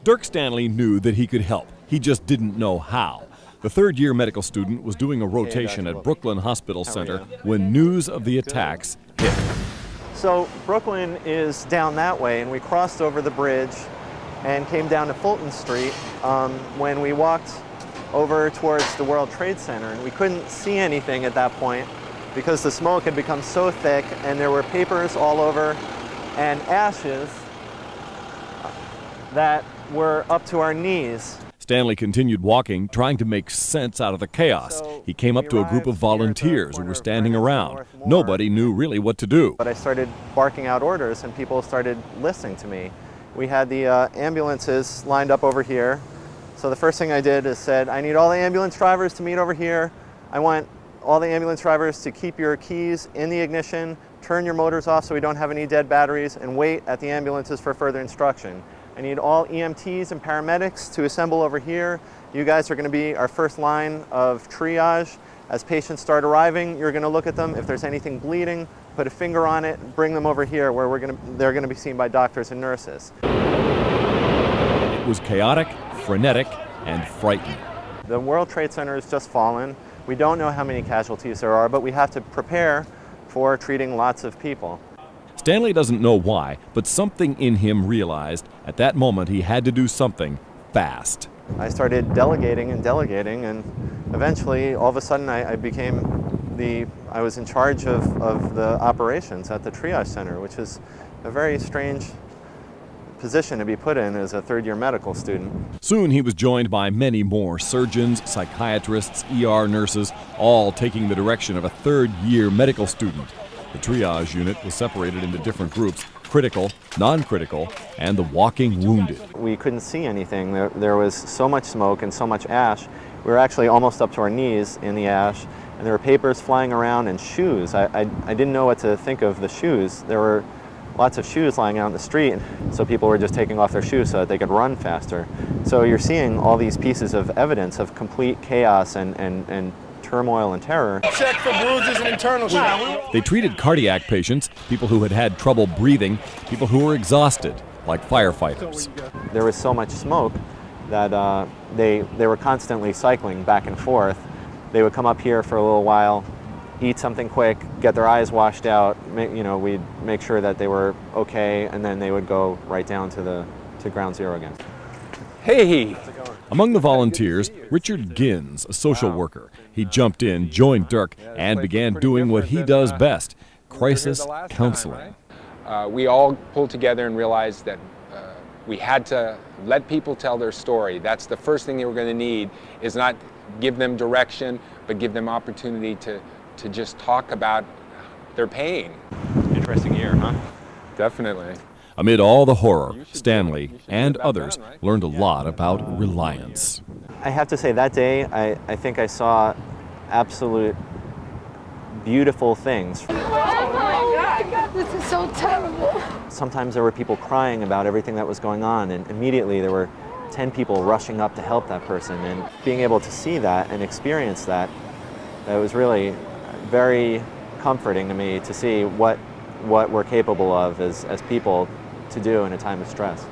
Dirk Stanley knew that he could help. He just didn't know how. The third-year medical student was doing a rotation at Brooklyn Hospital Center when news of the attacks hit. So Brooklyn is down that way, and we crossed over the bridge and came down to Fulton Street when we walked over towards the World Trade Center, and we couldn't see anything at that point because the smoke had become so thick and there were papers all over and ashes that were up to our knees. Stanley continued walking, trying to make sense out of the chaos. He came up to a group of volunteers who were standing around. Nobody knew really what to do. But I started barking out orders and people started listening to me. We had the ambulances lined up over here. So the first thing I did is said, I need all the ambulance drivers to meet over here. I want all the ambulance drivers to keep your keys in the ignition, turn your motors off so we don't have any dead batteries, and wait at the ambulances for further instruction. I need all EMTs and paramedics to assemble over here. You guys are going to be our first line of triage. As patients start arriving, you're going to look at them. If there's anything bleeding, put a finger on it, bring them over here where they're going to be seen by doctors and nurses. It was chaotic, frenetic, and frightening. The World Trade Center has just fallen. We don't know how many casualties there are, but we have to prepare for treating lots of people. Stanley doesn't know why, but something in him realized at that moment he had to do something fast. I started delegating, and eventually, all of a sudden, I was in charge of the operations at the triage center, which is a very strange position to be put in as a third-year medical student. Soon he was joined by many more surgeons, psychiatrists, ER nurses, all taking the direction of a third-year medical student. The triage unit was separated into different groups: critical, non-critical, and the walking wounded. We couldn't see anything. There was so much smoke and so much ash. We were actually almost up to our knees in the ash, and there were papers flying around and shoes. I didn't know what to think of the shoes. There were lots of shoes lying out in the street, so people were just taking off their shoes so that they could run faster. So you're seeing all these pieces of evidence of complete chaos and turmoil and terror. Check for bruises and internal shock. They treated cardiac patients, people who had trouble breathing, people who were exhausted, like firefighters. There was so much smoke that they were constantly cycling back and forth. They would come up here for a little while, eat something quick, get their eyes washed out. We'd make sure that they were okay, and then they would go right down to ground zero again. Hey! Among the volunteers, Richard Gins, a social worker. He jumped in, joined Dirk, and began doing what he does best: crisis counseling. We all pulled together and realized that we had to let people tell their story. That's the first thing they were going to need, is not give them direction, but give them opportunity to just talk about their pain. Interesting year, huh? Definitely. Amid all the horror, Stanley and others learned a lot about reliance. I have to say, that day, I think I saw absolute beautiful things. Oh my God, this is so terrible. Sometimes there were people crying about everything that was going on, and immediately there were 10 people rushing up to help that person. And being able to see that and experience that, it was really very comforting to me to see what we're capable of as people to do in a time of stress.